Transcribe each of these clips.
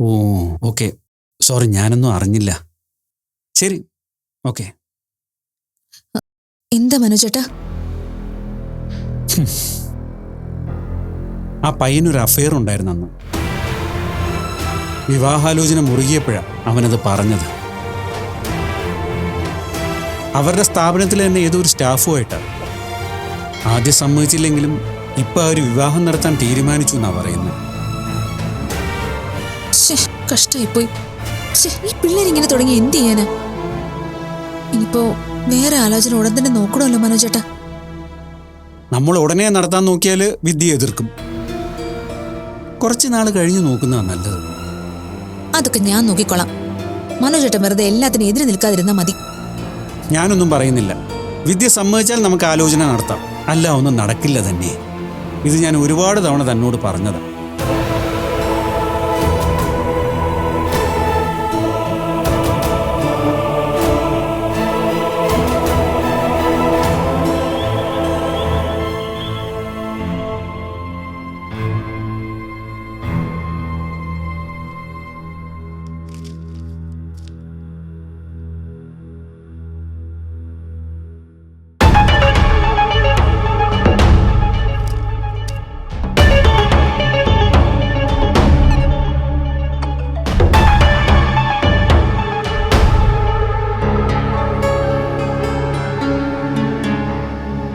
ഓ, okay. Sorry, ഞാനൊന്നും അറിഞ്ഞില്ല. ശരി, ഓക്കെ. എന്താ മനോജേട്ടാ? ആ പയ്യനൊരു അഫെയർ ഉണ്ടായിരുന്നു അന്ന്. വിവാഹാലോചന മുറുകിയപ്പോഴാണ് അവനത് പറഞ്ഞത്. അവരുടെ സ്ഥാപനത്തിൽ തന്നെ ഏതോ ഒരു സ്റ്റാഫുമായിട്ടാണ്. ആദ്യം സമ്മതിച്ചില്ലെങ്കിലും ഇപ്പൊ അവർ വിവാഹം നടത്താൻ തീരുമാനിച്ചു എന്നാ പറയുന്നത്. കഷ്ടായിപ്പോയി. ഈ പിള്ളേരിങ്ങനെ തുടങ്ങി എന്ത് ചെയ്യാനാ? ഇനിയിപ്പോ വേറെ ആലോചന ഉടൻ തന്നെ നോക്കണമല്ലോ മനോജേട്ടാ. നമ്മൾ ഉടനെ നടത്താൻ നോക്കിയാൽ വിദ്യ എതിർക്കും. കുറച്ച് നാൾ കഴിഞ്ഞ് നോക്കുന്നതാണ് നല്ലത്. അതൊക്കെ ഞാൻ നോക്കിക്കൊള്ളാം. മനോജേട്ടൻ വെറുതെ എല്ലാത്തിനും എതിരെ നിൽക്കാതിരുന്നാ മതി. ഞാനൊന്നും പറയുന്നില്ല. വിദ്യ സമ്മതിച്ചാൽ നമുക്ക് ആലോചന നടത്താം. അല്ല, ഒന്നും നടക്കില്ല തന്നെ. ഇത് ഞാൻ ഒരുപാട് തവണ തന്നോട് പറഞ്ഞതാണ്.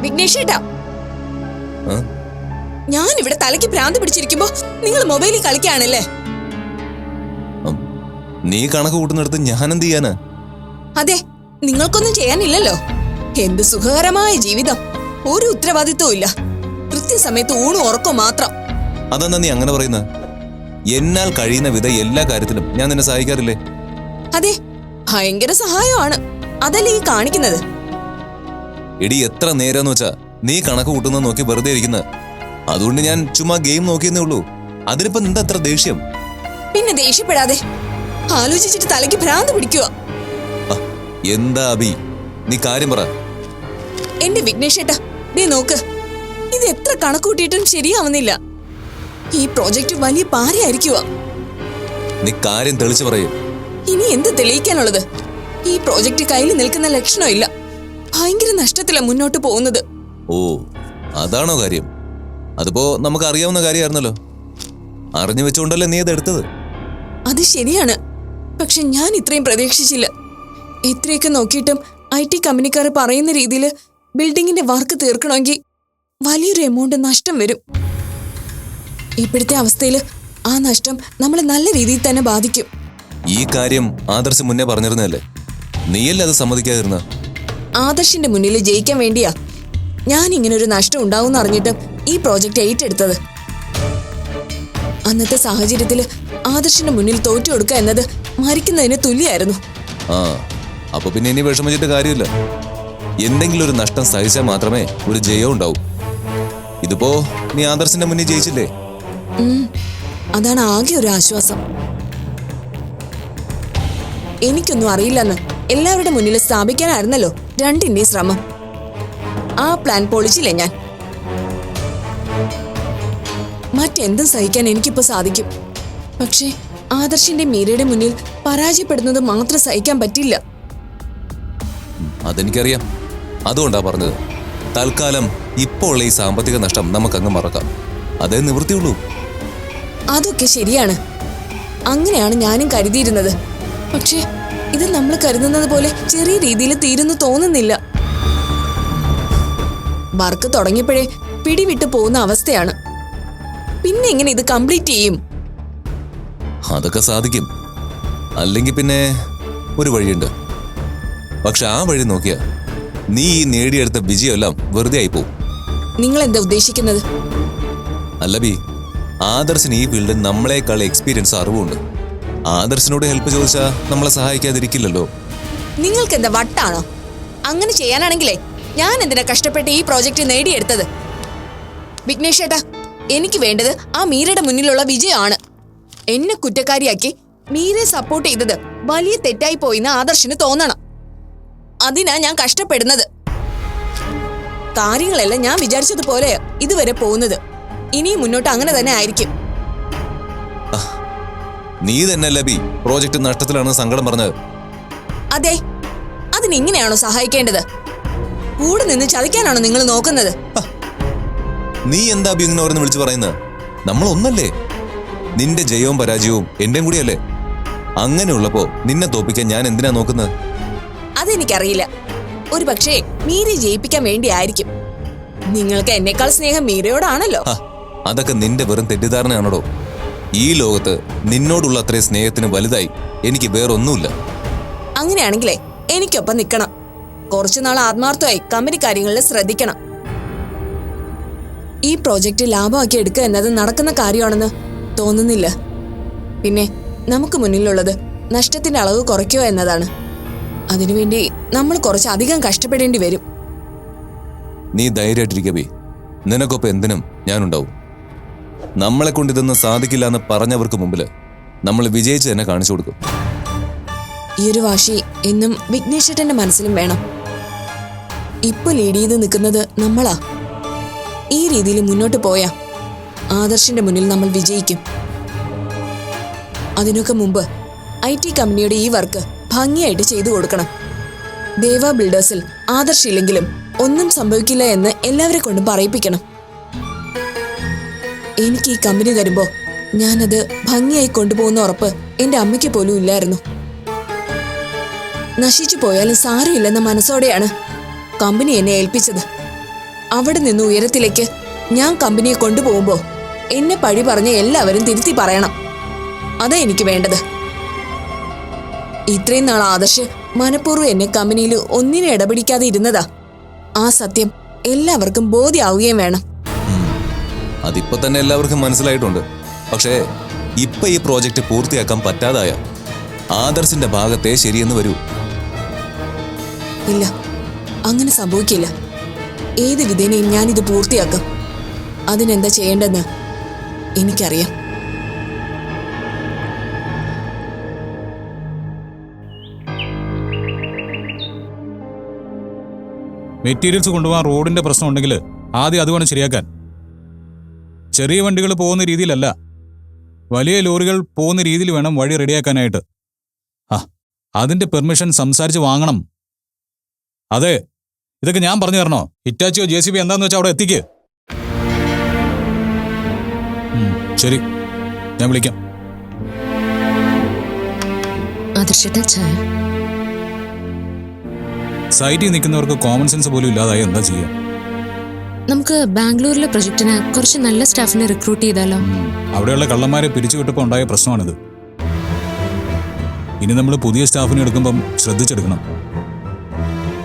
വിഘ്നേഷേട്ടാ, ഞാൻ ഇവിടെ തലയ്ക്ക് ഭ്രാന്ത് പിടിച്ചിരിക്കുമ്പോ നിങ്ങൾ മൊബൈലിൽ കളിക്കാണല്ലേ? നീ കണക്ക് കൂട്ടുന്നിടത്ത് ഞാൻ എന്ത് ചെയ്യാനാ? അതെ, നിങ്ങൾക്കൊന്നും ചെയ്യാനില്ലല്ലോ. എന്ത് സുഖകരമായ ജീവിതം. ഒരു ഉത്തരവാദിത്വവും ഇല്ല. കൃത്യസമയത്ത് ഊണും ഉറക്കവും മാത്രം. അതെന്താ നീ അങ്ങനെ പറയുന്നത്? എന്നാൽ കഴിയുന്ന വിധം എല്ലാ കാര്യത്തിലും ഞാൻ നിന്നെ സഹായിക്കാറില്ലേ? അതെ, ഭയങ്കര സഹായമാണ്. അതല്ലേ ഈ കാണിക്കുന്നത്? എടി, എത്ര നേരാന്ന് വെച്ചാ നീ കണക്ക് കൂട്ടുന്നത് നോക്കി വെറുതെ ഇരിക്കുന്നത്. അതുകൊണ്ട് ഞാൻ ചുമ്മാ ഗെയിം നോക്കിയെന്നേ ഉള്ളൂ. അതിനിപ്പോ എന്താ അത്ര ദേഷ്യം? പിന്നെ ദേഷ്യപ്പെടാതെ. ആലോചിച്ചിട്ട് തലയ്ക്ക് ഭ്രാന്ത് പിടിക്കുക. എന്താ അബി, നീ കാര്യം പറ. എന്റെ വിഘ്നേഷേട്ടാ, ദേ നോക്ക്. ഇത് എത്ര കണക്കൂട്ടിയിട്ടും ശരിയാവുന്നില്ല. ഈ പ്രോജക്റ്റ് വലിയ പാരയായിരിക്കുക. നീ കാര്യം തെളിച്ചു പറയൂ. ഇനി എന്ത് തെളിയിക്കാനുള്ളത്? ഈ പ്രോജക്റ്റ് കയ്യിൽ നിൽക്കുന്ന ലക്ഷണമില്ല. ഭയങ്കര നഷ്ടത്തിലാ മുന്നോട്ട് പോകുന്നത്. ഓ, അതാണോ കാര്യം? അതിപ്പോ നമുക്ക് അറിയാവുന്ന കാര്യമായിരുന്നല്ലോ. അറിഞ്ഞു വെച്ചുകൊണ്ടല്ലേ നീ അത് എടുത്തത്. അത് ശരിയാണ്. പക്ഷെ ഞാൻ ഇത്രയും പ്രതീക്ഷിച്ചില്ല. എത്രയൊക്കെ നോക്കിയിട്ടും IT കമ്പനിക്കാർ പറയുന്ന രീതിയിൽ ബിൽഡിങ്ങിന്റെ വർക്ക് തീർക്കണമെങ്കിൽ വലിയൊരു എമൗണ്ട് നഷ്ടം വരും. ഇപ്പോഴത്തെ അവസ്ഥയിൽ ആ നഷ്ടം നമ്മളെ നല്ല രീതിയിൽ തന്നെ ബാധിക്കും. ഈ കാര്യം ആദർശ് മുന്നേ പറഞ്ഞിരുന്നല്ലേ? നീയല്ലേ അത് സമ്മതിക്കാതിരുന്ന? ആദർശിന്റെ മുന്നിൽ ജയിക്കാൻ വേണ്ടിയാ ഞാൻ ഇങ്ങനെ ഒരു നഷ്ടം ഉണ്ടാവും അറിഞ്ഞിട്ടും ഈ പ്രോജക്റ്റ് ഏറ്റെടുത്തത്. അന്നത്തെ സാഹചര്യത്തിൽ ആദർശിന്റെ മുന്നിൽ തോറ്റു കൊടുക്കുക എന്നത് മരിക്കുന്നതിന് തുല്യായിരുന്നു. അപ്പൊ പിന്നെ ഇനി വിഷമിച്ചിട്ട് കാര്യമില്ല. എന്തെങ്കിലും ഒരു നഷ്ടം സഹിച്ചാൽ മാത്രമേ ഒരു ജയം ഉണ്ടാവൂ. ഇതിപ്പോ നീ ആദർശിന്റെ മുന്നിൽ ജയിച്ചില്ലേ? അതാണ് ആകെ ഒരു ആശ്വാസം. എനിക്കൊന്നും അറിയില്ലെന്ന് എല്ലാവരുടെ മുന്നിൽ സ്ഥാപിക്കാനായിരുന്നല്ലോ രണ്ടിന്റെയും ശ്രമം. ആ പ്ലാൻ പൊളിച്ചില്ലേ ഞാൻ. മറ്റെന്തും സഹിക്കാൻ എനിക്കിപ്പോ സാധിക്കും. പക്ഷേ ആദർശിന്റെ മീരയുടെ മുന്നിൽ പരാജയപ്പെടുന്നത് മാത്രം സഹിക്കാൻ പറ്റില്ല. അതെനിക്കറിയാം. അതുകൊണ്ടാ പറഞ്ഞത്, തൽക്കാലം ഇപ്പോൾ ഉള്ള ഈ സാമ്പത്തിക നഷ്ടം നമുക്കങ്ങ് മറക്കാം. അതേ നിവൃത്തിയുള്ളൂ. അതൊക്കെ ശരിയാണ്. അങ്ങനെയാണ് ഞാനും കരുതിയിരുന്നത്. പക്ഷേ ഇത് നമ്മൾ കരുതുന്നത് പോലെ ചെറിയ രീതിയിൽ തീരുന്നു തോന്നുന്നില്ല. വർക്ക് തുടങ്ങിയപ്പോഴേ പിടിവിട്ട് പോകുന്ന അവസ്ഥയാണ്. പിന്നെ എങ്ങനെ ഇത് കംപ്ലീറ്റ് ചെയ്യും? അതൊക്കെ സാധിക്കും. അല്ലെങ്കിൽ പിന്നെ ഒരു വഴിയുണ്ട്. പക്ഷെ ആ വഴി നോക്കിയാ നീ ഈ നേടിയെടുത്ത വിജയമെല്ലാം വെറുതെ ആയിപ്പോവും. നിങ്ങൾ എന്താ ഉദ്ദേശിക്കുന്നത്? അല്ല ബി, ആദർശിന് ഈ ഫീൽഡിൽ നമ്മളെക്കാൾ എക്സ്പീരിയൻസ് അറിവുണ്ട്. ആദർശിനോട് ഹെൽപ്പ് ചോദിച്ചാൽ നമ്മളെ സഹായിക്കാതിരിക്കില്ലല്ലോ. നിങ്ങൾക്ക് എന്താ വട്ടാണോ? അങ്ങനെ ചെയ്യാനാണെങ്കിലേ ഞാൻ എന്തിനാ കഷ്ടപ്പെട്ട് ഈ പ്രോജക്റ്റ് നേടിയെടുത്തത്? വിഘ്നേഷേട്ടാ, എനിക്ക് വേണ്ടത് ആ മീരയുടെ മുന്നിലുള്ള വിജയമാണ്. എന്നെ കുറ്റക്കാരിയാക്കി മീരയെ സപ്പോർട്ട് ചെയ്തത് വലിയ തെറ്റായി പോയിന്ന് ആദർശിന് തോന്നണം. അതിനാ ഞാൻ കഷ്ടപ്പെടുന്നത്. കാര്യങ്ങളെല്ലാം ഞാൻ വിചാരിച്ചതുപോലെ ഇതുവരെ പോകുന്നത്. ഇനിയും മുന്നോട്ട് അങ്ങനെ തന്നെ ആയിരിക്കും. നീ തന്നെയല്ല ബി പ്രോജക്റ്റ് നഷ്ടത്തിലാണെന്ന് സങ്കടം പറഞ്ഞത്. അതെ, അതിനിങ്ങനെയാണോ സഹായിക്കേണ്ടത്? കൂടെ നിന്ന് ചതിക്കാനാണോ നിങ്ങൾ നോക്കുന്നത്? നീ എന്താ ബി ഇങ്ങനെ ഓരോന്ന് വിളിച്ചു പറയുന്നത്? നമ്മൾ ഒന്നല്ലേ? നിന്റെ ജയവും പരാജയവും എന്റെയും കൂടിയല്ലേ? അങ്ങനെയുള്ളപ്പോ നിന്നെ തോപ്പിക്കാൻ ഞാൻ എന്തിനാ നോക്കുന്നത്? അതെനിക്കറിയില്ല. ഒരു പക്ഷേ മീരെ ജയിപ്പിക്കാൻ വേണ്ടി ആയിരിക്കും. നിങ്ങൾക്ക് എന്നെക്കാൾ സ്നേഹം മീരയോടാണല്ലോ. അതൊക്കെ നിന്റെ വെറും തെറ്റിദ്ധാരണയാണോ? ഈ ലോകത്ത് നിന്നോടുള്ള അത്രയും സ്നേഹത്തിന് വലുതായി എനിക്ക് വേറൊന്നുമില്ല. അങ്ങനെയാണെങ്കിലേ എനിക്കൊപ്പം നിൽക്കണം. കുറച്ചുനാൾ ആത്മാർത്ഥമായി കമ്പനി കാര്യങ്ങളിൽ ശ്രദ്ധിക്കണം. ഈ പ്രോജക്റ്റ് ലാഭമാക്കി എടുക്കുക എന്നത് നടക്കുന്ന കാര്യമാണെന്ന് തോന്നുന്നില്ല. പിന്നെ നമുക്ക് മുന്നിലുള്ളത് നഷ്ടത്തിന്റെ അളവ് കുറയ്ക്കുക എന്നതാണ്. അതിനുവേണ്ടി നമ്മൾ കുറച്ച് അധികം കഷ്ടപ്പെടേണ്ടി വരും. നീ ധൈര്യമായിട്ടിരിക്കുക ബി. നിനക്കൊപ്പം എന്തിനും ഞാനുണ്ടാവും. നമ്മളെ കൊണ്ട് ഇതൊന്നും സാധിക്കില്ല എന്ന് പറഞ്ഞവർക്ക് മുമ്പില് നമ്മൾ വിജയിച്ച് തന്നെ കാണിച്ചു കൊടുക്കും. ഈ ഒരു വാശി എന്നും വിഘ്നേശ്വരന്റെ മനസ്സിലും വേണം. ഇപ്പൊ ലീഡ് ചെയ്ത് നിൽക്കുന്നത് നമ്മളാ. ഈ രീതിയിൽ മുന്നോട്ട് പോയാ ആദർശിന്റെ മുന്നിൽ നമ്മൾ വിജയിക്കും. അതിനൊക്കെ മുമ്പ് IT കമ്പനിയുടെ ഈ വർക്ക് ഭംഗിയായിട്ട് ചെയ്തു കൊടുക്കണം. ദേവ ബിൽഡേഴ്സിൽ ആദർശില്ലെങ്കിലും ഒന്നും സംഭവിക്കില്ല എന്ന് എല്ലാവരെ കൊണ്ടും പറയിപ്പിക്കണം. എനിക്ക് ഈ കമ്പനി തരുമ്പോ ഞാനത് ഭംഗിയായി കൊണ്ടുപോകുന്ന ഉറപ്പ് എന്റെ അമ്മയ്ക്ക് പോലും ഇല്ലായിരുന്നു. നശിച്ചു പോയാലും സാരമില്ലെന്ന മനസ്സോടെയാണ് കമ്പനി എന്നെ ഏൽപ്പിച്ചത്. അവിടെ നിന്ന് ഉയരത്തിലേക്ക് ഞാൻ കമ്പനിയെ കൊണ്ടുപോകുമ്പോ എന്നെ പഴി പറഞ്ഞ എല്ലാവരും തിരുത്തി പറയണം. അതാ എനിക്ക് വേണ്ടത്. ഇത്രയും നാൾ ആദർശ് മനഃപൂർവ്വം എന്നെ കമ്പനിയിൽ ഒന്നിനും ഇടപിടിക്കാതെ ഇരുന്നതാ. ആ സത്യം എല്ലാവർക്കും ബോധ്യമാവുകയും വേണം. അതിപ്പോ തന്നെ എല്ലാവർക്കും മനസ്സിലായിട്ടുണ്ട്. പക്ഷേ ഇപ്പൊ ഈ പ്രോജക്റ്റ് പൂർത്തിയാക്കാൻ പറ്റാതായ ആദർശിന്റെ ഭാഗത്തെ ശരിയെന്ന് വരൂ. ഇല്ല, അങ്ങനെ സംഭവിക്കില്ല. ഏത് വിധേനയും ഞാനിത് പൂർത്തിയാക്കാം. അതിനെന്താ ചെയ്യേണ്ടെന്ന് എനിക്കറിയാം. മെറ്റീരിയൽസ് കൊണ്ടുപോകാൻ റോഡിന്റെ പ്രശ്നം ഉണ്ടെങ്കിൽ ആദ്യം അത് വേണം ശരിയാക്കാൻ. ചെറിയ വണ്ടികൾ പോകുന്ന രീതിയിലല്ല, വലിയ ലോറികൾ പോകുന്ന രീതിയിൽ വേണം വഴി റെഡിയാക്കാനായിട്ട്. അതിന്റെ പെർമിഷൻ സംസാരിച്ച് വാങ്ങണം. അതെ, ഇതൊക്കെ ഞാൻ പറഞ്ഞു തരണോ? ഹിറ്റാച്ചിയോ JCB എന്താന്ന് വെച്ചാൽ അവിടെ എത്തിക്ക്. ശരി, ഞാൻ വിളിക്കാം. സൈറ്റിൽ നിൽക്കുന്നവർക്ക് കോമൺ സെൻസ് പോലും ഇല്ലാതായി എന്താ ചെയ്യാ? നമുക്ക് ബാംഗ്ലൂരിലെ പ്രൊജക്ടിന് കുറച്ച് നല്ല സ്റ്റാഫിനെ റിക്രൂട്ട് ചെയ്താലോ? അവിടെയുള്ള കള്ളന്മാരെ പിരിച്ചുവിട്ടപ്പോൾ ഉണ്ടായ പ്രശ്നമാണിത്. ഇനി നമ്മൾ പുതിയ സ്റ്റാഫിനെ എടുക്കുമ്പം ശ്രദ്ധിച്ചെടുക്കണം.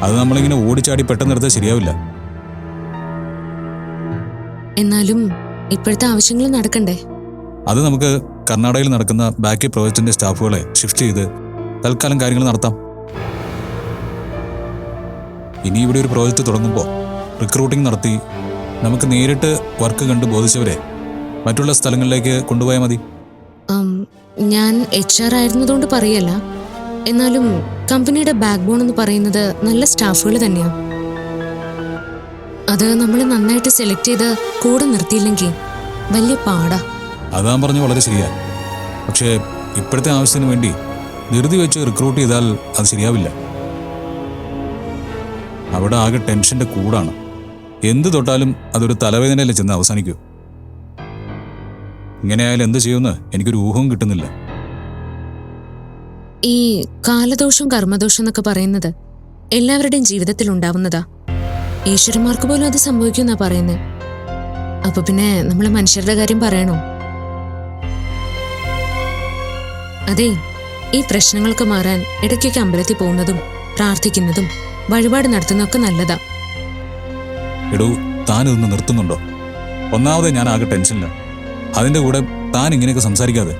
അത് നമ്മളിങ്ങനെ ഓടിച്ചാടി പെട്ടെന്നെടുത്താൽ ശരിയാവില്ല. എന്നാലും ഇപ്പോഴത്തെ ആവശ്യങ്ങൾ നടക്കണ്ടേ? അത് നമുക്ക് കർണാടകയിൽ നടക്കുന്ന ബാക്കി പ്രോജക്റ്റിന്റെ സ്റ്റാഫുകളെ ഷിഫ്റ്റ് ചെയ്ത് തൽക്കാലം കാര്യങ്ങൾ നടത്താം. ഇനി ഇവിടെ ഒരു പ്രോജക്റ്റ് തുടങ്ങുമ്പോൾ റിക്രൂട്ടിംഗ് നടത്തി നമുക്ക് നേരിട്ട് വർക്ക് കണ്ട് ബോധിച്ചവരെ മറ്റുള്ള സ്ഥലങ്ങളിലേക്ക് കൊണ്ടുപോയാൽ മതി. ഞാൻ HR ആയിരുന്നതുകൊണ്ട് പറയല്ല, എന്നാലും കമ്പനിയുടെ ബാക്ക് ബോൺ എന്ന് പറയുന്നത് നല്ല സ്റ്റാഫുകൾ തന്നെയാണ്. അത് നമ്മൾ നന്നായിട്ട് സെലക്ട് ചെയ്ത് കൂടെ നിർത്തിയില്ലെങ്കിൽ വലിയ പാടാ. അതാ പറഞ്ഞു വളരെ ശരിയാ. പക്ഷേ ഇപ്പോഴത്തെ ആവശ്യത്തിന് വേണ്ടി ധൃതി വെച്ച് റിക്രൂട്ട് ചെയ്താൽ അത് ശരിയാവില്ല. അവിടെ ആകെ ടെൻഷന്റെ കൂടാണ്. എന്ത് തൊട്ടാലും അതൊരു തലവേദനയിൽ ചെന്ന് അവസാനിക്കൂ. ഇങ്ങനെയായാലും എന്ത് ചെയ്യുമെന്ന് എനിക്കൊരു ഊഹവും കിട്ടുന്നില്ല. ഈ കാലദോഷം കർമ്മദോഷം എന്നൊക്കെ പറയുന്നത് എല്ലാവരുടെയും ജീവിതത്തിൽ ഉണ്ടാവുന്നതാ. ഈശ്വരന്മാർക്ക് പോലും അത് സംഭവിക്കുമെന്നാ പറയുന്നത്. അപ്പൊ പിന്നെ നമ്മള് മനുഷ്യരുടെ കാര്യം പറയണോ? അതെ, ഈ പ്രശ്നങ്ങൾക്ക് മാറാൻ ഇടയ്ക്കൊക്കെ അമ്പലത്തിൽ പോകുന്നതും പ്രാർത്ഥിക്കുന്നതും വഴിപാട് നടത്തുന്നതൊക്കെ നല്ലതാ. എടൂ, താനിതൊന്ന് നിർത്തുന്നുണ്ടോ? ഒന്നാമത് ഞാൻ ആകെ ടെൻഷനില്ല. അതിന്റെ കൂടെ താൻ ഇങ്ങനെയൊക്കെ സംസാരിക്കാതെ.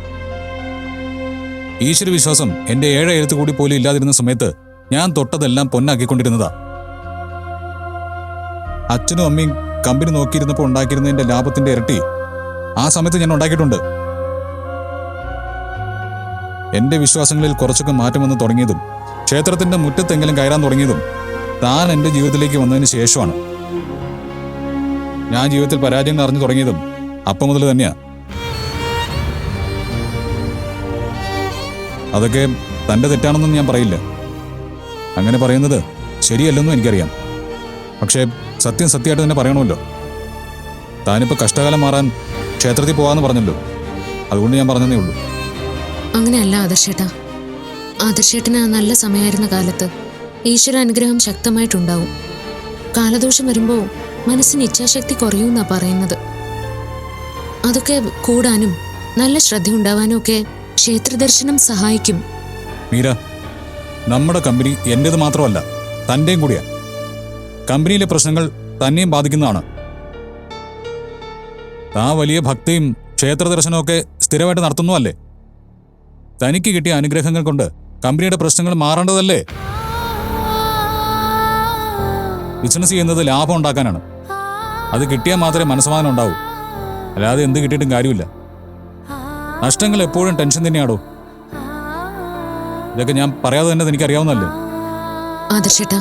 ഈശ്വര വിശ്വാസം എന്റെ 7 എഴുത്ത് കൂടി പോലും ഇല്ലാതിരുന്ന സമയത്ത് ഞാൻ തൊട്ടതെല്ലാം പൊന്നാക്കിക്കൊണ്ടിരുന്നതാ. അച്ഛനും അമ്മയും കമ്പനി നോക്കിയിരുന്നപ്പോൾ ഉണ്ടാക്കിയിരുന്നതിന്റെ ലാഭത്തിന്റെ ഇരട്ടി ആ സമയത്ത് ഞാൻ ഉണ്ടാക്കിയിട്ടുണ്ട്. എന്റെ വിശ്വാസങ്ങളിൽ കുറച്ചൊക്കെ മാറ്റം വന്ന് തുടങ്ങിയതും ക്ഷേത്രത്തിന്റെ മുറ്റത്തെങ്കിലും കയറാൻ തുടങ്ങിയതും താൻ എന്റെ ജീവിതത്തിലേക്ക് വന്നതിന് ശേഷമാണ്. ഞാൻ ജീവിതത്തിൽ പരാജയങ്ങൾ അറിഞ്ഞു തുടങ്ങിയതും അപ്പം മുതൽ തന്നെയാ. അതൊക്കെ തൻ്റെ തെറ്റാണെന്നും ഞാൻ പറയില്ല. അങ്ങനെ പറയുന്നത് ശരിയല്ലെന്നും എനിക്കറിയാം. പക്ഷേ സത്യം സത്യമായിട്ട് തന്നെ പറയണമല്ലോ. താനിപ്പോൾ കഷ്ടകാലം മാറാൻ ക്ഷേത്രത്തിൽ പോകാമെന്ന് പറഞ്ഞല്ലോ, അതുകൊണ്ട് ഞാൻ പറഞ്ഞതേ ഉള്ളൂ. അങ്ങനെയല്ല ആദർശേട്ടാ. ആദർശേട്ടന് നല്ല സമയമായിരുന്ന കാലത്ത് ഈശ്വര അനുഗ്രഹം ശക്തമായിട്ടുണ്ടാവും. കാലദോഷം വരുമ്പോൾ മനസ്സിന് ഇച്ഛാശക്തി കുറയുമെന്നാ പറയുന്നത്. അതൊക്കെ കൂടാനും നല്ല ശ്രദ്ധ ഉണ്ടാവാനും ഒക്കെ ക്ഷേത്രദർശനം സഹായിക്കും. മീര, നമ്മുടെ കമ്പനി എൻ്റേത് മാത്രമല്ല, തൻ്റെയും കൂടിയാ. കമ്പനിയിലെ പ്രശ്നങ്ങൾ തന്നെയും ബാധിക്കുന്നതാണ്. താൻ വലിയ ഭക്തിയും ക്ഷേത്ര ദർശനമൊക്കെ സ്ഥിരമായിട്ട് നടത്തുന്നതല്ലേ? തനിക്ക് കിട്ടിയ അനുഗ്രഹങ്ങൾ കൊണ്ട് കമ്പനിയുടെ പ്രശ്നങ്ങൾ മാറേണ്ടതല്ലേ? ബിസിനസ് ചെയ്യുന്നത് ലാഭം ഉണ്ടാക്കാനാണ്. അത് കിട്ടിയാൽ മാത്രമേ മനസ്സമാധാനം ഉണ്ടാവൂ. അല്ലാതെ എന്ത് കിട്ടിയിട്ടും കാര്യമില്ല. നഷ്ടങ്ങൾ എപ്പോഴും ടെൻഷൻ തന്നെയാണോ? ഇതൊക്കെ ഞാൻ പറയാതെ തന്നെ എനിക്കറിയാവുന്നല്ലേ. ആദർശേട്ടാ,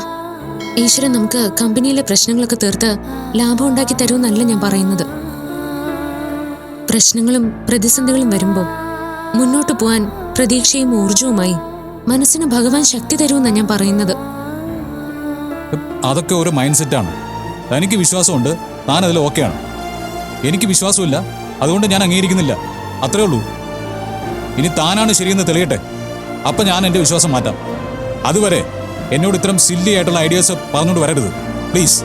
ഈശ്വരൻ നമുക്ക് കമ്പനിയിലെ പ്രശ്നങ്ങളൊക്കെ തീർത്ത് ലാഭം ഉണ്ടാക്കി തരുമെന്നല്ല ഞാൻ പറയുന്നത്. പ്രശ്നങ്ങളും പ്രതിസന്ധികളും വരുമ്പോൾ മുന്നോട്ട് പോവാൻ പ്രതീക്ഷയും ഊർജവുമായി മനസ്സിന് ഭഗവാൻ ശക്തി തരുമെന്നാണ് ഞാൻ പറയുന്നത്. അതൊക്കെ ഒരു മൈൻഡ് സെറ്റാണ്. തനിക്ക് വിശ്വാസമുണ്ട്, താൻ അതിൽ ഓക്കെയാണ്. എനിക്ക് വിശ്വാസമില്ല, അതുകൊണ്ട് ഞാൻ അംഗീകരിക്കുന്നില്ല. അത്രേ ഉള്ളൂ. ഇനി താനാണ് ശരിയെന്ന് തെളിയട്ടെ, അപ്പം ഞാൻ എൻ്റെ വിശ്വാസം മാറ്റാം. അതുവരെ എന്നോട് ഇത്തരം സില്ലി ആയിട്ടുള്ള ഐഡിയാസ് പറഞ്ഞുകൊണ്ട് വരരുത് പ്ലീസ്.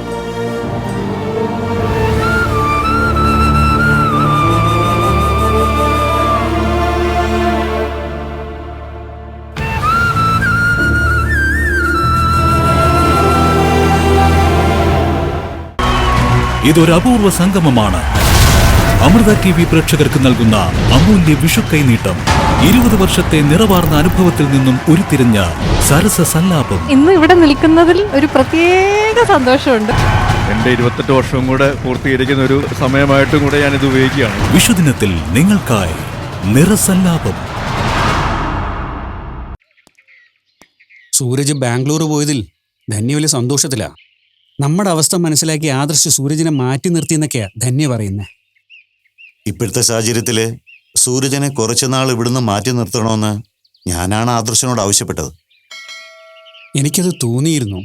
ഇതൊരു അപൂർവ സംഗമമാണ്. അമൃത TV പ്രേക്ഷകർക്ക് നൽകുന്ന അമൂല്യ വിഷു കൈനീട്ടം. 20 വർഷത്തെ നിറവാർന്ന അനുഭവത്തിൽ നിന്നും ഉരുത്തിരിഞ്ഞ സരസ സല്ലാപം. ഇന്ന് ഇവിടെ നിൽക്കുന്നതിൽ ഒരു പ്രത്യേക സന്തോഷമുണ്ട്. എൻ്റെ 28 വർഷവും കൂടെ പൂർത്തീകരിക്കുന്ന ഒരു സമയമായിട്ടും കൂടെ ഞാനിത് ഉപയോഗിക്കുകയാണ്. വിഷുദിനത്തിൽ നിങ്ങൾക്കായി നിറസല്ലാപം. സൂരജ് ബാംഗ്ലൂർ പോയതിൽ ധന്യ വലിയ സന്തോഷത്തിലാ. നമ്മുടെ അവസ്ഥ മനസ്സിലാക്കി ആദർശ് സൂരജിനെ മാറ്റി നിർത്തിയെന്നൊക്കെയാ ധന്യ പറയുന്നത്. ഇപ്പോഴത്തെ സാഹചര്യത്തിൽ സൂരജിനെ കുറച്ചുനാൾ ഇവിടുന്ന് മാറ്റി നിർത്തണമെന്ന് ഞാനാണ് ആദർശനോട് ആവശ്യപ്പെട്ടത്. എനിക്കത് തോന്നിയിരുന്നു.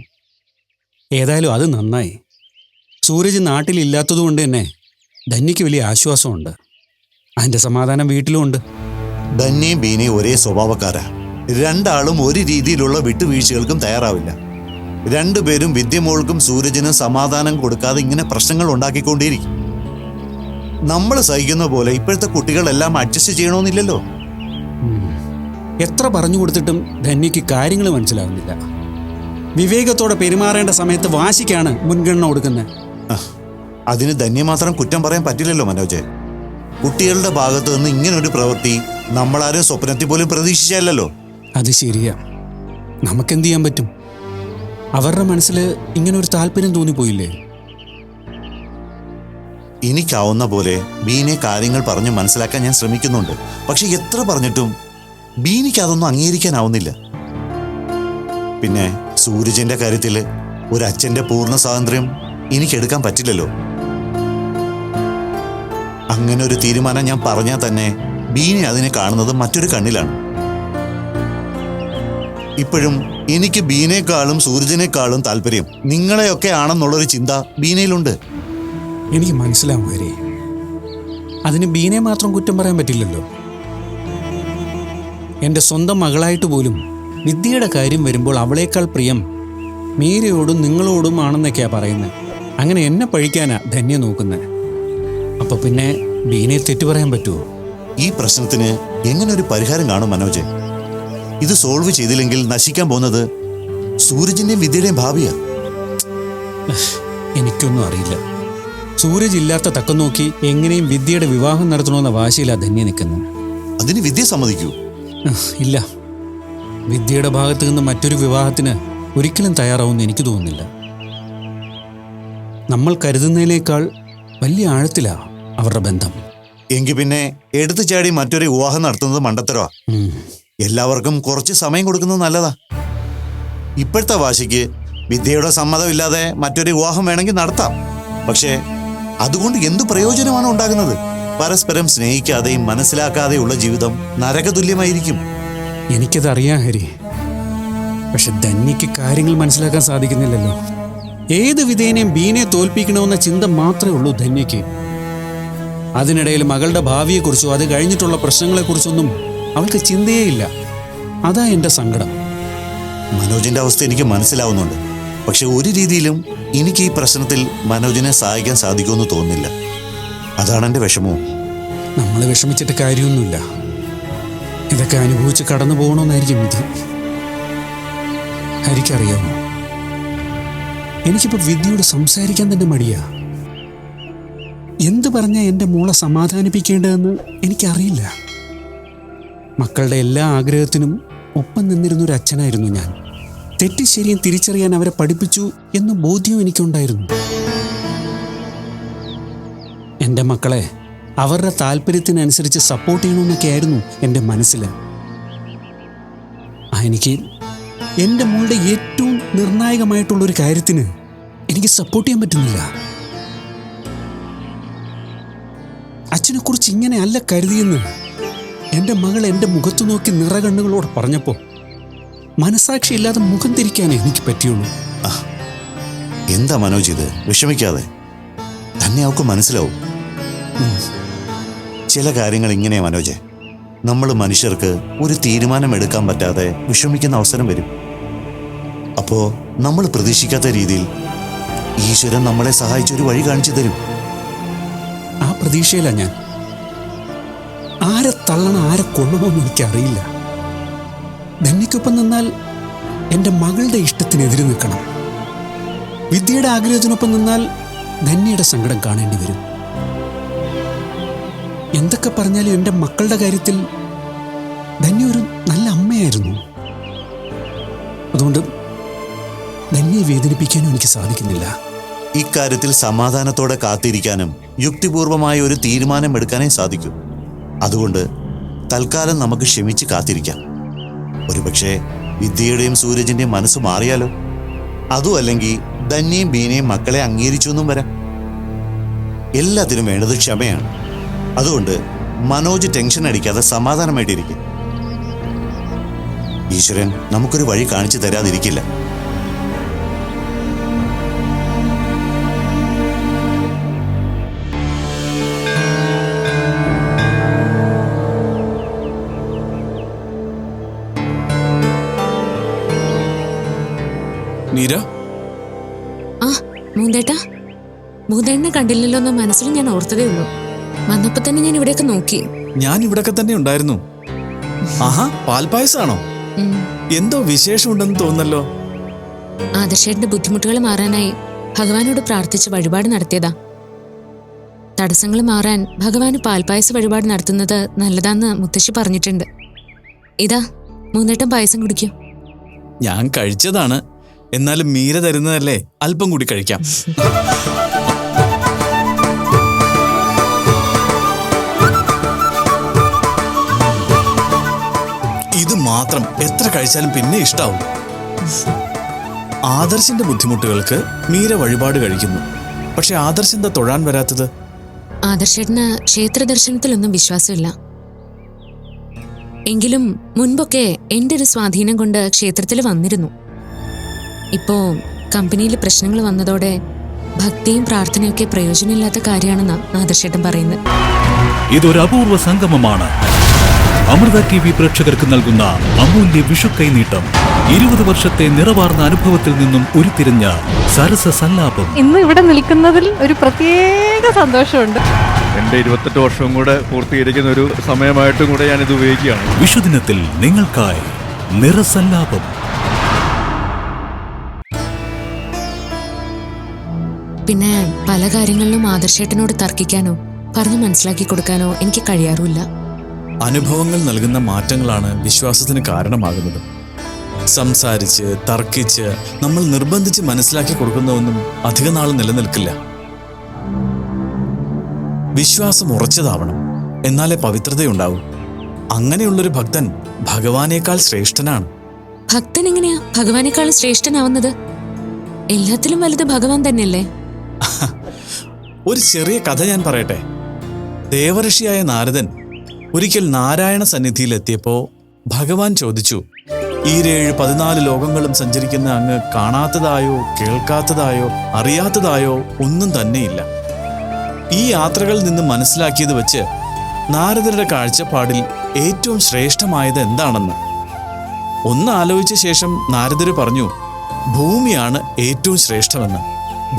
ഏതായാലും അത് നന്നായി. സൂരജ് നാട്ടിലില്ലാത്തതുകൊണ്ട് തന്നെ ധന്യയ്ക്ക് വലിയ ആശ്വാസമുണ്ട്. അതിൻ്റെ സമാധാനം വീട്ടിലുമുണ്ട്. ധന്യയും ബീനയും ഒരേ സ്വഭാവക്കാരാ. രണ്ടാളും ഒരു രീതിയിലുള്ള വിട്ടുവീഴ്ചകൾക്കും തയ്യാറാവില്ല. രണ്ടുപേരും വിദ്യമോൾക്കും സൂരജിനും സമാധാനം കൊടുക്കാതെ ഇങ്ങനെ പ്രശ്നങ്ങൾ ഉണ്ടാക്കിക്കൊണ്ടേയിരിക്കും. നമ്മൾ സഹിക്കുന്ന പോലെ ഇപ്പോഴത്തെ കുട്ടികളെല്ലാം അഡ്ജസ്റ്റ് ചെയ്യണമെന്നില്ലല്ലോ. എത്ര പറഞ്ഞു കൊടുത്തിട്ടും ധന്യയ്ക്ക് കാര്യങ്ങൾ മനസ്സിലാവുന്നില്ല. വിവേകത്തോടെ പെരുമാറേണ്ട സമയത്ത് വാശിക്കാണ് മുൻഗണന കൊടുക്കുന്നത്. അതിന് ധന്യ മാത്രം കുറ്റം പറയാൻ പറ്റില്ലല്ലോ മനോജ്. കുട്ടികളുടെ ഭാഗത്തു നിന്ന് ഇങ്ങനൊരു പ്രവൃത്തി നമ്മളാരും സ്വപ്നത്തിൽ പോലും പ്രതീക്ഷിച്ചല്ലോ. അത് ശരിയാ. നമുക്കെന്ത് ചെയ്യാൻ പറ്റും? അവരുടെ മനസ്സിൽ ഇങ്ങനൊരു താല്പര്യം തോന്നിപ്പോയില്ലേ? എനിക്കാവുന്ന പോലെ ബീനെ കാര്യങ്ങൾ പറഞ്ഞ് മനസ്സിലാക്കാൻ ഞാൻ ശ്രമിക്കുന്നുണ്ട്. പക്ഷെ എത്ര പറഞ്ഞിട്ടും ബീനിക്ക് അതൊന്നും അംഗീകരിക്കാനാവുന്നില്ല. പിന്നെ സൂരജിന്റെ കാര്യത്തിൽ ഒരു അച്ഛന്റെ പൂർണ്ണ സ്വാതന്ത്ര്യം എനിക്കെടുക്കാൻ പറ്റില്ലല്ലോ. അങ്ങനെ ഒരു തീരുമാനം ഞാൻ പറഞ്ഞാൽ തന്നെ ബീനെ അതിനെ കാണുന്നത് മറ്റൊരു കണ്ണിലാണ്. ഇപ്പോഴും എനിക്ക് ബീനേക്കാളും സൂരജിനേക്കാളും താല്പര്യം നിങ്ങളെയൊക്കെ ആണെന്നുള്ളൊരു ചിന്ത ബീനയിലുണ്ട്. എനിക്ക് മനസ്സിലാവും വരെ. അതിന് ബീനെ മാത്രം കുറ്റം പറയാൻ പറ്റില്ലല്ലോ. എൻ്റെ സ്വന്തം മകളായിട്ട് പോലും വിദ്യയുടെ കാര്യം വരുമ്പോൾ അവളേക്കാൾ പ്രിയം മീരയോടും നിങ്ങളോടും ആണെന്നൊക്കെയാ പറയുന്നത്. അങ്ങനെ എന്നെ പഴിക്കാനാ ധന്യ നോക്കുന്നത്. അപ്പൊ പിന്നെ ബീനെ തെറ്റു പറയാൻ പറ്റുമോ? ഈ പ്രശ്നത്തിന് എങ്ങനെ ഒരു പരിഹാരം കാണും മനോജ്? ഇത് സോൾവ് ചെയ്തില്ലെങ്കിൽ നശിക്കാൻ പോകുന്നത് സൂരജിന്റെയും വിദ്യയുടെയും ഭാവിയാ. എനിക്കൊന്നും അറിയില്ല. സൂരജ് ഇല്ലാത്ത തക്കം നോക്കി എങ്ങനെയും വിദ്യയുടെ വിവാഹം നടത്തണമെന്ന വാശിയിലാ ധന്യ നിൽക്കുന്നത്. അതിന് വിദ്യ സമ്മതിക്കൂ? ഇല്ല. വിദ്യയുടെ ഭാഗത്ത് നിന്ന് മറ്റൊരു വിവാഹത്തിന് ഒരിക്കലും തയ്യാറാവുമെന്ന് എനിക്ക് തോന്നുന്നില്ല. നമ്മൾ കരുതുന്നതിനേക്കാൾ വലിയ ആഴത്തിലാ അവരുടെ ബന്ധം. എങ്കിൽ പിന്നെ എടുത്തു ചാടി മറ്റൊരു വിവാഹം നടത്തുന്നത് മണ്ടത്തരവാ. എല്ലാവർക്കും കുറച്ച് സമയം കൊടുക്കുന്നത് നല്ലതാ. ഇപ്പോഴത്തെ വാശിക്ക് വിദ്യയുടെ സമ്മതമില്ലാതെ മറ്റൊരു വിവാഹം വേണമെങ്കിൽ നടത്താം. പക്ഷേ അതുകൊണ്ട് എന്തു പ്രയോജനമാണ് ഉണ്ടാകുന്നത്? പരസ്പരം സ്നേഹിക്കാതെയും മനസ്സിലാക്കാതെയുള്ള ജീവിതം നരകതുല്യമായിരിക്കും. എനിക്കതറിയാം ഹരി. പക്ഷെ ധന്യക്ക് കാര്യങ്ങൾ മനസ്സിലാക്കാൻ സാധിക്കുന്നില്ലല്ലോ. ഏത് വിധേനയും ബീനെ തോൽപ്പിക്കണമെന്ന ചിന്ത മാത്രമേ ഉള്ളൂ ധന്യക്ക്. അതിനിടയിൽ മകളുടെ ഭാവിയെക്കുറിച്ചോ അത് കഴിഞ്ഞിട്ടുള്ള പ്രശ്നങ്ങളെക്കുറിച്ചൊന്നും അവൾക്ക് ചിന്തയേ ഇല്ല. അതാ എൻ്റെ സങ്കടം. മനോജിന്റെ അവസ്ഥ എനിക്ക് മനസ്സിലാവുന്നുണ്ട്. പക്ഷെ ഒരു രീതിയിലും എനിക്ക് ഈ പ്രശ്നത്തിൽ മനോജിനെ സഹായിക്കാൻ സാധിക്കുമെന്ന് തോന്നുന്നില്ല. അതാണ് എൻ്റെ വിഷമവും. നമ്മൾ വിഷമിച്ചിട്ട് കാര്യമൊന്നുമില്ല. ഇതൊക്കെ അനുഭവിച്ച് കടന്നു പോകണമെന്നായിരിക്കും വിധി. ഹരിക്കറിയാമോ, എനിക്കിപ്പോൾ വിദ്യയോട് സംസാരിക്കാൻ തന്നെ മടിയാ. എന്ത് പറഞ്ഞാൽ എൻ്റെ മോളെ സമാധാനിപ്പിക്കേണ്ടതെന്ന് എനിക്കറിയില്ല. മക്കളുടെ എല്ലാ ആഗ്രഹത്തിനും ഒപ്പം നിന്നിരുന്നൊരു അച്ഛനായിരുന്നു ഞാൻ. തെറ്റ് ശരിയും തിരിച്ചറിയാൻ അവരെ പഠിപ്പിച്ചു എന്ന ബോധ്യവും എനിക്കുണ്ടായിരുന്നു. എൻ്റെ മക്കളെ അവരുടെ താല്പര്യത്തിനനുസരിച്ച് സപ്പോർട്ട് ചെയ്യണമെന്നൊക്കെ ആയിരുന്നു എൻ്റെ മനസ്സിൽ. എനിക്ക് എൻ്റെ മോളുടെ ഏറ്റവും നിർണായകമായിട്ടുള്ളൊരു കാര്യത്തിന് എനിക്ക് സപ്പോർട്ട് ചെയ്യാൻ പറ്റുന്നില്ല. അച്ഛനെക്കുറിച്ച് ഇങ്ങനെ അല്ല കരുതിയെന്ന് എൻ്റെ മകൾ എൻ്റെ മുഖത്ത് നോക്കി നിറകണ്ണുകളോട് പറഞ്ഞപ്പോൾ മനസാക്ഷി ഇല്ലാതെ മുഖം തിരിക്കാനേ എനിക്ക് പറ്റിയുള്ളൂ. എന്താ മനോജ് ഇത്? വിഷമിക്കാതെ, തന്നെ അവൾക്ക് മനസ്സിലാവും. ചില കാര്യങ്ങൾ ഇങ്ങനെയാ മനോജ്. നമ്മൾ മനുഷ്യർക്ക് ഒരു തീരുമാനം എടുക്കാൻ പറ്റാതെ വിഷമിക്കുന്ന അവസരം വരും. അപ്പോ നമ്മൾ പ്രതീക്ഷിക്കാത്ത രീതിയിൽ ഈശ്വരൻ നമ്മളെ സഹായിച്ചൊരു വഴി കാണിച്ചു തരും. ആ പ്രതീക്ഷയിലാണ് ഞാൻ. ആരെ തള്ളണം ആരെ കൊള്ളണമെന്ന് എനിക്കറിയില്ല. ധന്യക്കൊപ്പം നിന്നാൽ എൻ്റെ മകളുടെ ഇഷ്ടത്തിനെതിരെ നിൽക്കണം. വിദ്യയുടെ ആഗ്രഹത്തിനൊപ്പം നിന്നാൽ ധന്യയുടെ സങ്കടം കാണേണ്ടി വരും. എന്തൊക്കെ പറഞ്ഞാലും എൻ്റെ മക്കളുടെ കാര്യത്തിൽ ധന്യ ഒരു നല്ല അമ്മയായിരുന്നു. അതുകൊണ്ട് ധന്യയെ വേദനിപ്പിക്കാനും എനിക്ക് സാധിക്കുന്നില്ല. ഇക്കാര്യത്തിൽ സമാധാനത്തോടെ കാത്തിരിക്കാനും യുക്തിപൂർവമായ ഒരു തീരുമാനം എടുക്കാനേ സാധിക്കൂ. അതുകൊണ്ട് തൽക്കാലം നമുക്ക് ക്ഷമിച്ച് കാത്തിരിക്കാം. ഒരുപക്ഷെ വിദ്യയുടെയും സൂരജിന്റെയും മനസ്സ് മാറിയാലോ? അതും അല്ലെങ്കിൽ ധന്യയും ബീനയും മക്കളെ അംഗീകരിച്ചു എന്നും വരാം. എല്ലാത്തിനും വേണ്ടത് ക്ഷമയാണ്. അതുകൊണ്ട് മനോജ് ടെൻഷൻ അടിക്കാതെ സമാധാനമായിട്ടിരിക്കും. ഈശ്വരൻ നമുക്കൊരു വഴി കാണിച്ചു തരാതിരിക്കില്ല. മീര, ആ മൂന്തേട്ടാ, മൂന്തേട്ടനെ കണ്ടില്ലല്ലോ എന്ന് മനസ്സിൽ ഞാൻ ഓർത്തതേ ഉള്ളൂ. വന്നപ്പോ തന്നെ ഞാൻ ഇവിടെയൊക്കെ നോക്കി. ഞാൻ ഇവിടൊക്കെ തന്നെ ഉണ്ടായിരുന്നു. ആഹാ, പാൽപായസാണോ? എന്തോ വിശേഷമുണ്ടെന്ന് തോന്നല്ലോ. ആദർശേട്ടന്റെ ബുദ്ധിമുട്ടുകൾ മാറാനായി ഭഗവാനോട് പ്രാർത്ഥിച്ച് വഴിപാട് നടത്തിയതാ. തടസ്സങ്ങൾ മാറാൻ ഭഗവാന് പാൽപായസ വഴിപാട് നടത്തുന്നത് നല്ലതാന്ന് മുത്തശ്ശി പറഞ്ഞിട്ടുണ്ട്. ഇതാ മൂന്നേട്ടൻ പായസം കുടിക്കും. ഞാൻ കഴിച്ചതാണ്. എന്നാലും മീര തരുന്നതല്ലേ, അല്പം കൂടി കഴിക്കാം. ഇത് മാത്രം എത്ര കഴിച്ചാലും പിന്നെ ഇഷ്ടാവും. ആദർശിന്റെ ബുദ്ധിമുട്ടുകൾക്ക് മീര വഴിപാട് കഴിക്കുന്നു. പക്ഷെ ആദർശ് എന്താ തൊഴാൻ വരാത്തത്? ആദർശേട്ടന് ക്ഷേത്ര ദർശനത്തിലൊന്നും വിശ്വാസമില്ല. എങ്കിലും മുൻപൊക്കെ എൻ്റെ ഒരു സ്വാധീനം കൊണ്ട് ക്ഷേത്രത്തിൽ വന്നിരുന്നു. ഇപ്പോ കമ്പനിയിൽ പ്രശ്നങ്ങൾ വന്നതോടെ ഭക്തിയും പ്രാർത്ഥനയൊക്കെ പ്രയോജനമില്ലാത്ത കാര്യമാണെന്നാണ് ആദർശേട്ടൻ പറയുന്നത്. ഇതൊരു അപൂർവ സംഗമമാണ്. അമൃത TV പ്രേക്ഷകർക്ക് നൽകുന്ന അമൂല്യ വിഷു കൈനീട്ടം. 20 വർഷത്തെ നിറവാർന്ന അനുഭവത്തിൽ നിന്നും ഉരുത്തിരിഞ്ഞ സരസ സല്ലാപം. ഇന്ന് ഇവിടെ നിൽക്കുന്നതിൽ ഒരു പ്രത്യേക സന്തോഷമുണ്ട്. എൻ്റെ 28 വർഷവും കൂടെ പൂർത്തീകരിക്കുന്ന ഒരു സമയമായിട്ടും കൂടെ ഞാനിത് ഉപയോഗിക്കുകയാണ്. വിഷുദിനത്തിൽ നിങ്ങൾക്കായി നിറസല്ലാപം. പിന്നെ പല കാര്യങ്ങളിലും ആദർശേട്ടനോട് തർക്കിക്കാനോ പറഞ്ഞു മനസ്സിലാക്കി കൊടുക്കാനോ എനിക്ക് കഴിയാറുമില്ല. അനുഭവങ്ങൾ നൽകുന്ന മാറ്റങ്ങളാണ് വിശ്വാസത്തിന് കാരണമാകുന്നത്. സംസാരിച്ച് തർക്കിച്ച് നമ്മൾ നിർബന്ധിച്ച് മനസ്സിലാക്കി കൊടുക്കുന്നതൊന്നും അധിക നാൾ നിലനിൽക്കില്ല. വിശ്വാസം ഉറച്ചതാവണം, എന്നാലേ പവിത്രതയുണ്ടാവൂ. അങ്ങനെയുള്ളൊരു ഭക്തൻ ഭഗവാനേക്കാൾ ശ്രേഷ്ഠനാണ്. ഭക്തൻ എങ്ങനെയാ ഭഗവാനേക്കാൾ ശ്രേഷ്ഠനാവുന്നത്? എല്ലാത്തിലും വലുത് ഭഗവാൻ തന്നെയല്ലേ? ഒരു ചെറിയ കഥ ഞാൻ പറയട്ടെ. ദേവഋഷിയായ നാരദൻ ഒരിക്കൽ നാരായണ സന്നിധിയിൽ എത്തിയപ്പോൾ ഭഗവാൻ ചോദിച്ചു, ഈ 14 ലോകങ്ങളും സഞ്ചരിക്കുന്ന അങ്ങ് കാണാത്തതായോ കേൾക്കാത്തതായോ അറിയാത്തതായോ ഒന്നും തന്നെയില്ല. ഈ യാത്രകളിൽ നിന്ന് മനസ്സിലാക്കിയത് വെച്ച് നാരദരുടെ കാഴ്ചപ്പാടിൽ ഏറ്റവും ശ്രേഷ്ഠമായത് എന്താണെന്ന് ഒന്ന് ആലോചിച്ച ശേഷം നാരദര് പറഞ്ഞു, ഭൂമിയാണ് ഏറ്റവും ശ്രേഷ്ഠമെന്ന്.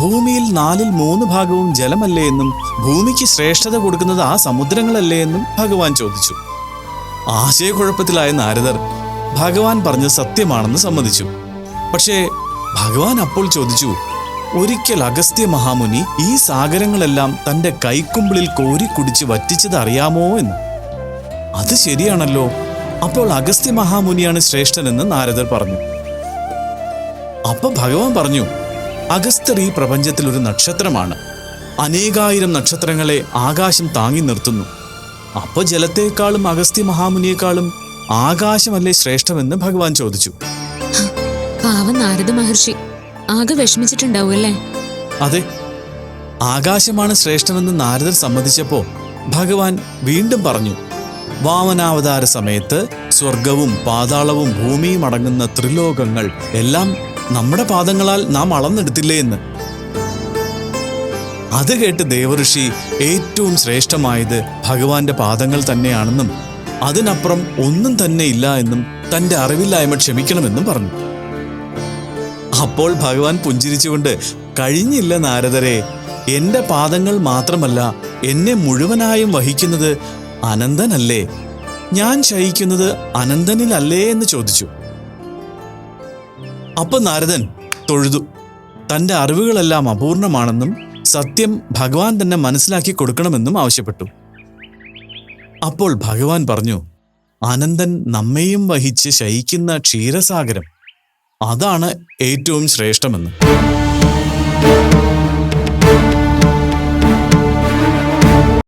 ഭൂമിയിൽ 3/4 ഭാഗവും ജലമല്ലേ എന്നും ഭൂമിക്ക് ശ്രേഷ്ഠത കൊടുക്കുന്നത് ആ സമുദ്രങ്ങളല്ലേ എന്നും ഭഗവാൻ ചോദിച്ചു. ആശയക്കുഴപ്പത്തിലായ നാരദർ ഭഗവാൻ പറഞ്ഞത് സത്യമാണെന്ന് സമ്മതിച്ചു. പക്ഷേ ഭഗവാൻ അപ്പോൾ ചോദിച്ചു, ഒരിക്കൽ അഗസ്ത്യ മഹാമുനി ഈ സാഗരങ്ങളെല്ലാം തന്റെ കൈക്കുമ്പിളിൽ കോരിക്കുടിച്ച് വറ്റിച്ചത് അറിയാമോ എന്ന്. അത് ശരിയാണല്ലോ, അപ്പോൾ അഗസ്ത്യ മഹാമുനിയാണ് ശ്രേഷ്ഠനെന്ന് നാരദർ പറഞ്ഞു. അപ്പൊ ഭഗവാൻ പറഞ്ഞു, അഗസ്ത്യർ ഈ പ്രപഞ്ചത്തിൽ ഒരു നക്ഷത്രമാണ്. അനേകായിരം നക്ഷത്രങ്ങളെ ആകാശം താങ്ങി നിർത്തുന്നു. അപ്പൊ ജലത്തേക്കാളും അഗസ്ത്യ മഹാമുനിയേക്കാളും ആകാശമല്ലേ ശ്രേഷ്ഠമെന്ന് ഭഗവാൻ ചോദിച്ചു. പാവം നാരദ മഹർഷി ആകെ വിഷമിച്ചിട്ടുണ്ടാവുമല്ലേ? അതെ, ആകാശമാണ് ശ്രേഷ്ഠമെന്ന് നാരദർ സമ്മതിച്ചപ്പോ ഭഗവാൻ വീണ്ടും പറഞ്ഞു, വാമനാവതാര സമയത്ത് സ്വർഗവും പാതാളവും ഭൂമിയും അടങ്ങുന്ന ത്രിലോകങ്ങൾ എല്ലാം നമ്മുടെ പാദങ്ങളാൽ നാം അളന്നെടുത്തില്ലേ എന്ന്. അത് കേട്ട് ദേവഋഷി ഏറ്റവും ശ്രേഷ്ഠമായത് ഭഗവാന്റെ പാദങ്ങൾ തന്നെയാണെന്നും അതിനപ്പുറം ഒന്നും തന്നെ ഇല്ല എന്നും തന്റെ അറിവില്ലായ്മ ക്ഷമിക്കണമെന്നും പറഞ്ഞു. അപ്പോൾ ഭഗവാൻ പുഞ്ചിരിച്ചുകൊണ്ട്, കഴിഞ്ഞില്ല നാരദരെ, എന്റെ പാദങ്ങൾ മാത്രമല്ല എന്നെ മുഴുവനായും വഹിക്കുന്നത് അനന്തനല്ലേ? ഞാൻ ശയിക്കുന്നത് അനന്തനിലല്ലേ എന്ന് ചോദിച്ചു. അപ്പൊ നാരദൻ തൊഴുതു. തന്റെ അറിവുകളെല്ലാം അപൂർണമാണെന്നും സത്യം ഭഗവാൻ തന്നെ മനസ്സിലാക്കി കൊടുക്കണമെന്നും ആവശ്യപ്പെട്ടു. അപ്പോൾ ഭഗവാൻ പറഞ്ഞു, അനന്തൻ നമ്മെയും വഹിച്ച് ശയിക്കുന്ന ക്ഷീരസാഗരം, അതാണ് ഏറ്റവും ശ്രേഷ്ഠമെന്ന്.